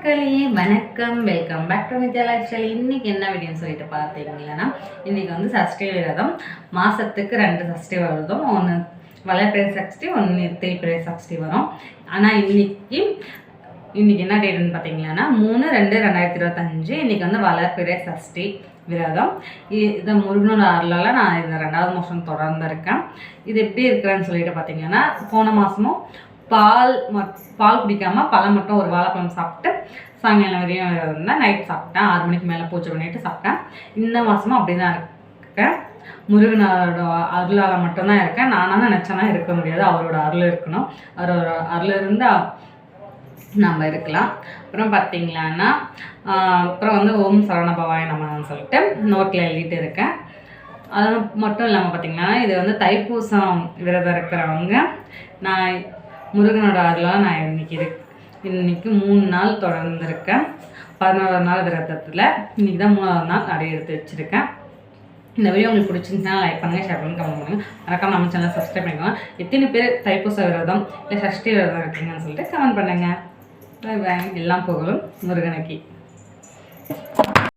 மக்களே வணக்கம், welcome back to Nithya life style. இன்றைக்கி என்ன வீடியோன்னு சொல்லிட்டு பார்த்தீங்கன்னா, இன்றைக்கி வந்து சஷ்டி விரதம். மாதத்துக்கு 2 சஷ்டி விரதம், ஒன்று வளர்பிறை சஷ்டி, ஒன்று தேய்பிறை சஷ்டி வரும். ஆனால் இன்றைக்கி என்ன டேட்டுன்னு பார்த்தீங்கன்னா 3/2/2025. இன்றைக்கி வந்து வளர்பிறை சஷ்டி விரதம். இதை முருகனோட அருளால் நான் இதை 2வது மாதம் தொடர்ந்துருக்கேன். இது எப்படி இருக்கிறேன்னு சொல்லிட்டு பார்த்தீங்கன்னா, போன மாதமும் பால் குடிக்காமல் பழம் மட்டும் ஒரு வாழைப்பழம் சாப்பிட்டு சாயங்காலம் வரையும் இருந்தேன். நைட் சாப்பிட்டேன், 6 மணிக்கு மேலே பூஜை பண்ணிவிட்டு சாப்பிட்டேன். இந்த மாதமும் அப்படி தான் இருக்கேன். முருகனோட அருளால் மட்டும்தான் இருக்கேன். நானாக நினச்சேன்னா இருக்க முடியாது, அவரோட அருள் இருக்கணும். அவரோட அருள் இருந்தால் நம்ம இருக்கலாம். அப்புறம் பார்த்தீங்களான்னா அப்புறம் வந்து ஓம் சரவணபவாய நமன்னு சொல்லிட்டு நோட்டில் எழுதிட்டு இருக்கேன். அது மட்டும் இல்லாமல் பார்த்தீங்கன்னா, இது வந்து தைப்பூசம் விரதம் இருக்கிறவங்க, நான் முருகனோட அருளால் நான் இன்னைக்கு 3 நாள் தொடர்ந்துருக்கேன். 11 நாள் விரதத்தில் இன்றைக்கி தான் 3வது நாள் நடை எடுத்து வச்சுருக்கேன். இந்த வீடியோ உங்களுக்கு பிடிச்சிருந்துச்சுன்னா லைக் பண்ணுங்கள், ஷேர் பண்ணுங்கள், கமெண்ட் பண்ணுங்கள். மறக்காம நம்ம சேனலை சப்ஸ்கிரைப் பண்ணிக்கோங்க. எத்தனை பேர் தைப்பூச விரதம் இல்லை சஷ்டி விரதம் இருக்கீங்கன்னு சொல்லிட்டு கமெண்ட் பண்ணுங்கள். எல்லாம் புகழும் முருகனுக்கு.